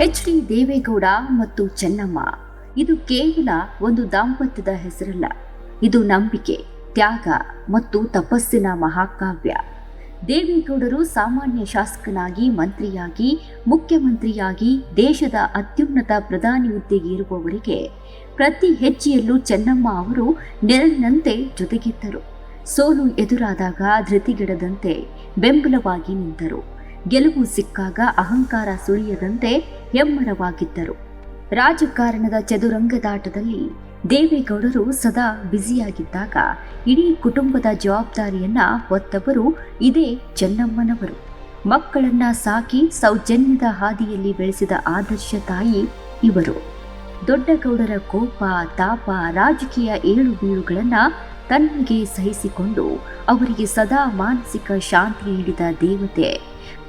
H D. Deve Gowda ಮತ್ತು ಚೆನ್ನಮ್ಮ ಇದು ಕೇವಲ ಒಂದು ದಾಂಪತ್ಯದ ಹೆಸರಲ್ಲ. ಇದು ನಂಬಿಕೆ, ತ್ಯಾಗ ಮತ್ತು ತಪಸ್ಸಿನ ಮಹಾಕಾವ್ಯ. ದೇವೇಗೌಡರು ಸಾಮಾನ್ಯ ಶಾಸಕನಾಗಿ, ಮಂತ್ರಿಯಾಗಿ, ಮುಖ್ಯಮಂತ್ರಿಯಾಗಿ ದೇಶದ ಅತ್ಯುನ್ನತ ಪ್ರಧಾನಿ ಹುದ್ದೆಗೆ ಇರುವವರೆಗೆ ಪ್ರತಿ ಹೆಜ್ಜೆಯಲ್ಲೂ ಚೆನ್ನಮ್ಮ ಅವರು ನೆರಳಿನಂತೆ ಜೊತೆಗಿದ್ದರು. ಸೋಲು ಎದುರಾದಾಗ ಧೃತಿಗೆಡದಂತೆ ಬೆಂಬಲವಾಗಿ ನಿಂತರು. ಗೆಲುವು ಸಿಕ್ಕಾಗ ಅಹಂಕಾರ ಸುಳಿಯದಂತೆ ಹೆಮ್ಮರವಾಗಿದ್ದರು. ರಾಜಕಾರಣದ ಚದುರಂಗದಾಟದಲ್ಲಿ ದೇವೇಗೌಡರು ಸದಾ ಬ್ಯುಸಿಯಾಗಿದ್ದಾಗ ಇಡೀ ಕುಟುಂಬದ ಜವಾಬ್ದಾರಿಯನ್ನ ಹೊತ್ತವರು ಇದೇ ಚೆನ್ನಮ್ಮನವರು. ಮಕ್ಕಳನ್ನ ಸಾಕಿ ಸೌಜನ್ಯದ ಹಾದಿಯಲ್ಲಿ ಬೆಳೆಸಿದ ಆದರ್ಶ ತಾಯಿ ಇವರು. ದೊಡ್ಡಗೌಡರ ಕೋಪ, ತಾಪ, ರಾಜಕೀಯ ಏಳು ಬೀಳುಗಳನ್ನ ತನ್ನಿಗೆ ಸಹಿಸಿಕೊಂಡು ಅವರಿಗೆ ಸದಾ ಮಾನಸಿಕ ಶಾಂತಿ ನೀಡಿದ ದೇವತೆ.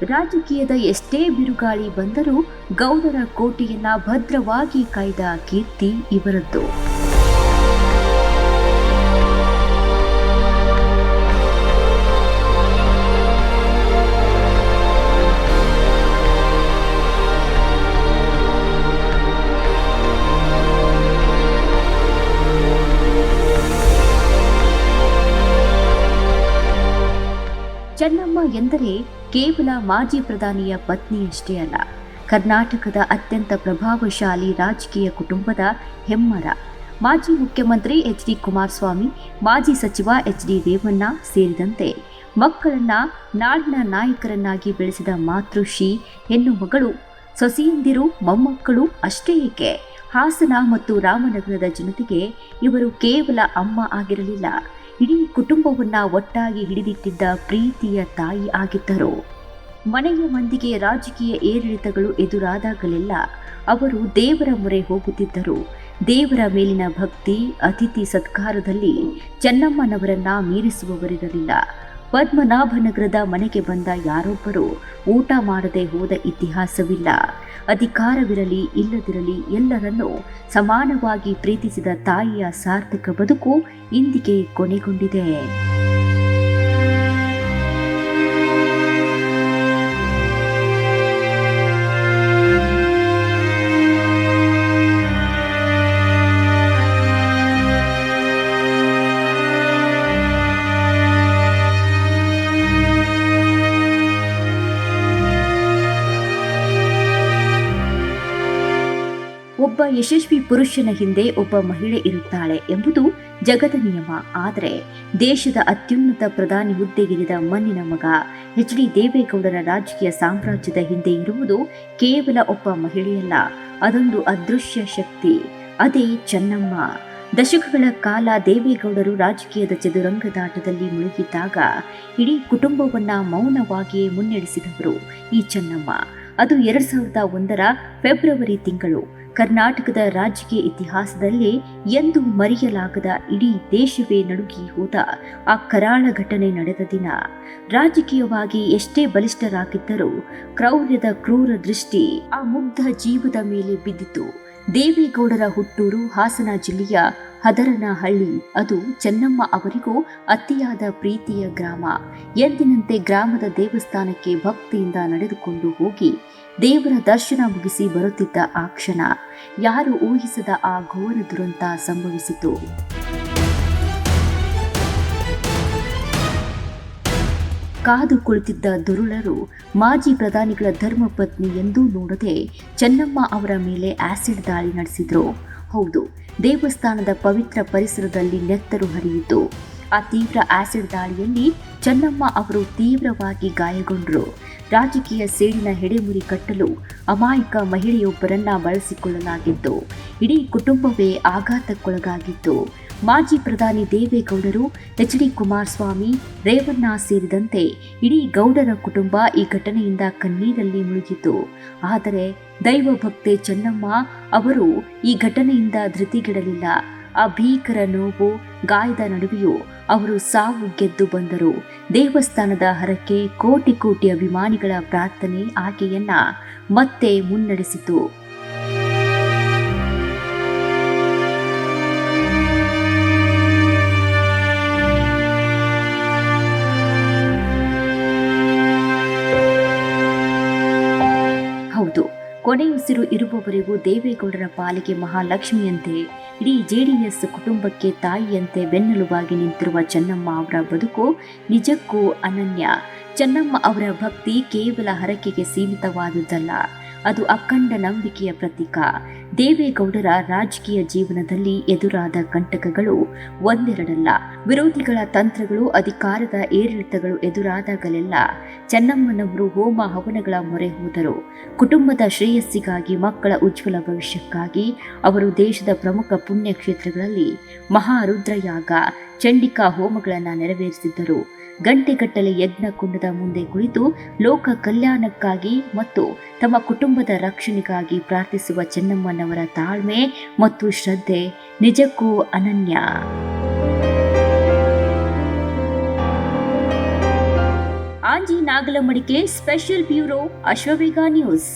ರಾಜಕೀಯದ ಎಷ್ಟೇ ಬಿರುಗಾಳಿ ಬಂದರೂ ಗೌಡರ ಕೋಟೆಯನ್ನ ಭದ್ರವಾಗಿ ಕಾಯ್ದ ಕೀರ್ತಿ ಇವರದ್ದು. ಚೆನ್ನಮ್ಮ ಎಂದರೆ ಕೇವಲ ಮಾಜಿ ಪ್ರಧಾನಿಯ ಪತ್ನಿಯಷ್ಟೇ ಅಲ್ಲ, ಕರ್ನಾಟಕದ ಅತ್ಯಂತ ಪ್ರಭಾವಶಾಲಿ ರಾಜಕೀಯ ಕುಟುಂಬದ ಹೆಮ್ಮರ. ಮಾಜಿ ಮುಖ್ಯಮಂತ್ರಿ ಎಚ್.ಡಿ. ಕುಮಾರಸ್ವಾಮಿ, ಮಾಜಿ ಸಚಿವ ಎಚ್.ಡಿ. ರೇವಣ್ಣ ಸೇರಿದಂತೆ ಮಕ್ಕಳನ್ನ ನಾಡಿನ ನಾಯಕರನ್ನಾಗಿ ಬೆಳೆಸಿದ ಮಾತೃಶ್ರೀ, ಹೆಣ್ಣು ಮಗಳು, ಸೊಸೆಯಂದಿರು, ಮೊಮ್ಮಕ್ಕಳು ಅಷ್ಟೇ ಏಕೆ, ಹಾಸನ ಮತ್ತು ರಾಮನಗರದ ಜನತೆಗೆ ಇವರು ಕೇವಲ ಅಮ್ಮ ಆಗಿರಲಿಲ್ಲ, ಇಡೀ ಕುಟುಂಬವನ್ನ ಒಟ್ಟಾಗಿ ಹಿಡಿದಿಟ್ಟಿದ್ದ ಪ್ರೀತಿಯ ತಾಯಿ ಆಗಿದ್ದರು. ಮನೆಯ ಮಂದಿಗೆ ರಾಜಕೀಯ ಏರಿಳಿತಗಳು ಎದುರಾದಾಗಲೆಲ್ಲ ಅವರು ದೇವರ ಮೊರೆ ಹೋಗುತ್ತಿದ್ದರು. ದೇವರ ಮೇಲಿನ ಭಕ್ತಿ, ಅತಿಥಿ ಸತ್ಕಾರದಲ್ಲಿ ಚೆನ್ನಮ್ಮನವರನ್ನ ಮೀರಿಸುವವರಿರಲಿಲ್ಲ. ಪದ್ಮನಾಭನಗರದ ಮನೆಗೆ ಬಂದ ಯಾರೊಬ್ಬರು ಊಟ ಮಾಡದೆ ಹೋದ ಇತಿಹಾಸವಿಲ್ಲ. ಅಧಿಕಾರವಿರಲಿ ಇಲ್ಲದಿರಲಿ ಎಲ್ಲರನ್ನೂ ಸಮಾನವಾಗಿ ಪ್ರೀತಿಸಿದ ತಾಯಿಯ ಸಾರ್ಥಕ ಬದುಕು ಇಂದಿಗೆ ಕೊನೆಗೊಂಡಿದೆ. ಒಬ್ಬ ಯಶಸ್ವಿ ಪುರುಷನ ಹಿಂದೆ ಒಬ್ಬ ಮಹಿಳೆ ಇರುತ್ತಾಳೆ ಎಂಬುದು ಜಗದ ನಿಯಮ. ಆದರೆ ದೇಶದ ಅತ್ಯುನ್ನತ ಪ್ರಧಾನಿ ಹುದ್ದೆಗಿರಿದ ಮಣ್ಣಿನ ಮಗ ಎಚ್.ಡಿ. ದೇವೇಗೌಡರ ರಾಜಕೀಯ ಸಾಮ್ರಾಜ್ಯದ ಹಿಂದೆ ಇರುವುದು ಕೇವಲ ಒಬ್ಬ ಮಹಿಳೆಯಲ್ಲ, ಅದೊಂದು ಅದೃಶ್ಯ ಶಕ್ತಿ. ಅದೇ ಚೆನ್ನಮ್ಮ. ದಶಕಗಳ ಕಾಲ ದೇವೇಗೌಡರು ರಾಜಕೀಯದ ಚದುರಂಗದಾಟದಲ್ಲಿ ಮುಳುಗಿದ್ದಾಗ ಇಡೀ ಕುಟುಂಬವನ್ನ ಮೌನವಾಗಿಯೇ ಮುನ್ನಡೆಸಿದವರು ಈ ಚೆನ್ನಮ್ಮ. ಅದು 2001ರ ಫೆಬ್ರವರಿ ತಿಂಗಳು. ಕರ್ನಾಟಕದ ರಾಜಕೀಯ ಇತಿಹಾಸದಲ್ಲೇ ಎಂದು ಮರೆಯಲಾಗದ, ಇಡೀ ದೇಶವೇ ನಡುಗಿ ಹೋದ ಆ ಕರಾಳ ಘಟನೆ ನಡೆದ ದಿನ. ರಾಜಕೀಯವಾಗಿ ಎಷ್ಟೇ ಬಲಿಷ್ಠರಾಗಿದ್ದರೂ ಕ್ರೌರ್ಯದ ಕ್ರೂರ ದೃಷ್ಟಿ ಆ ಮುಗ್ಧ ಜೀವದ ಮೇಲೆ ಬಿದ್ದಿತು. ದೇವೇಗೌಡರ ಹುಟ್ಟೂರು ಹಾಸನ ಜಿಲ್ಲೆಯ ಹದರನಹಳ್ಳಿ. ಅದು ಚೆನ್ನಮ್ಮ ಅವರಿಗೂ ಅತಿಯಾದ ಪ್ರೀತಿಯ ಗ್ರಾಮ. ಎಂದಿನಂತೆ ಗ್ರಾಮದ ದೇವಸ್ಥಾನಕ್ಕೆ ಭಕ್ತಿಯಿಂದ ನಡೆದುಕೊಂಡು ಹೋಗಿ ದೇವರ ದರ್ಶನ ಮುಗಿಸಿ ಬರುತ್ತಿದ್ದ ಆ ಕ್ಷಣ ಯಾರು ಊಹಿಸದ ಆ ಘೋರ ದುರಂತ ಸಂಭವಿಸಿತು. ಕಾದು ಕುಳಿತಿದ್ದ ದುರುಳರು ಮಾಜಿ ಪ್ರಧಾನಿಗಳ ಧರ್ಮಪತ್ನಿ ಎಂದೂ ನೋಡದೆ ಚೆನ್ನಮ್ಮ ಅವರ ಮೇಲೆ ಆಸಿಡ್ ದಾಳಿ ನಡೆಸಿದ್ರು. ಹೌದು, ದೇವಸ್ಥಾನದ ಪವಿತ್ರ ಪರಿಸರದಲ್ಲಿ ನೆತ್ತರು ಹರಿಯಿತು. ಆ ತೀವ್ರ ಆಸಿಡ್ ದಾಳಿಯಲ್ಲಿ ಚೆನ್ನಮ್ಮ ಅವರು ತೀವ್ರವಾಗಿ ಗಾಯಗೊಂಡರು. ರಾಜಕೀಯ ಸೇಡಿನ ಹೆಡೆಮುರಿ ಕಟ್ಟಲು ಅಮಾಯಕ ಮಹಿಳೆಯೊಬ್ಬರನ್ನ ಬಳಸಿಕೊಳ್ಳಲಾಗಿತ್ತು. ಇಡೀ ಕುಟುಂಬವೇ ಆಘಾತಕ್ಕೊಳಗಾಗಿತ್ತು. ಮಾಜಿ ಪ್ರಧಾನಿ ದೇವೇಗೌಡರು, ಎಚ್.ಡಿ. ಕುಮಾರಸ್ವಾಮಿ, ರೇವಣ್ಣ ಸೇರಿದಂತೆ ಇಡೀ ಗೌಡರ ಕುಟುಂಬ ಈ ಘಟನೆಯಿಂದ ಕಣ್ಣೀರಲ್ಲಿ ಮುಳುಗಿತು. ಆದರೆ ದೈವಭಕ್ತೆ ಚೆನ್ನಮ್ಮ ಅವರು ಈ ಘಟನೆಯಿಂದ ಧೃತಿಗೆಡಲಿಲ್ಲ. ಆ ಭೀಕರ ನೋವು, ಗಾಯದ ನಡುವೆಯೂ ಅವರು ಸಾವು ಗೆದ್ದು ಬಂದರು. ದೇವಸ್ಥಾನದ ಹರಕೆ, ಕೋಟಿ ಕೋಟಿ ಅಭಿಮಾನಿಗಳ ಪ್ರಾರ್ಥನೆ ಆಕೆಯನ್ನ ಮತ್ತೆ ಮುನ್ನಡೆಸಿತು. ಹೌದು, ಕೊನೆಯುಸಿರು ಇರುವವರೆಗೂ ದೇವೇಗೌಡರ ಪಾಲಿಗೆ ಮಹಾಲಕ್ಷ್ಮಿಯಂತೆ, ಇಡೀ ಜೆಡಿಎಸ್ ಕುಟುಂಬಕ್ಕೆ ತಾಯಿಯಂತೆ ಬೆನ್ನೆಲುಬಾಗಿ ನಿಂತಿರುವ ಚೆನ್ನಮ್ಮ ಅವರ ಬದುಕು ನಿಜಕ್ಕೂ ಅನನ್ಯ. ಚೆನ್ನಮ್ಮ ಅವರ ಭಕ್ತಿ ಕೇವಲ ಹರಕೆಗೆ ಸೀಮಿತವಾದುದಲ್ಲ, ಅದು ಅಖಂಡ ನಂಬಿಕೆಯ ಪ್ರತೀಕ. ದೇವೇಗೌಡರ ರಾಜಕೀಯ ಜೀವನದಲ್ಲಿ ಎದುರಾದ ಕಂಟಕಗಳು ಒಂದೆರಡಲ್ಲ. ವಿರೋಧಿಗಳ ತಂತ್ರಗಳು, ಅಧಿಕಾರದ ಏರಿಳಿತಗಳು ಎದುರಾದಾಗಲೆಲ್ಲ ಚೆನ್ನಮ್ಮನವರು ಹೋಮ ಹವನಗಳ ಮೊರೆ ಹೋದರು. ಕುಟುಂಬದ ಶ್ರೇಯಸ್ಸಿಗಾಗಿ, ಮಕ್ಕಳ ಉಜ್ವಲ ಭವಿಷ್ಯಕ್ಕಾಗಿ ಅವರು ದೇಶದ ಪ್ರಮುಖ ಪುಣ್ಯಕ್ಷೇತ್ರಗಳಲ್ಲಿ ಮಹಾರುದ್ರಯಾಗ, ಚಂಡಿಕಾ ಹೋಮಗಳನ್ನು ನೆರವೇರಿಸಿದ್ದರು. ಗಂಟೆಗಟ್ಟಲೆ ಯಜ್ಞ ಕುಂಡದ ಮುಂದೆ ಕುಳಿತು ಲೋಕ ಕಲ್ಯಾಣಕ್ಕಾಗಿ ಮತ್ತು ತಮ್ಮ ಕುಟುಂಬದ ರಕ್ಷಣೆಗಾಗಿ ಪ್ರಾರ್ಥಿಸುವ ಚೆನ್ನಮ್ಮನವರ ತಾಳ್ಮೆ ಮತ್ತು ಶ್ರದ್ಧೆ ನಿಜಕ್ಕೂ ಅನನ್ಯ. Anji Nagalamadike, special bureau, Ashwavega news.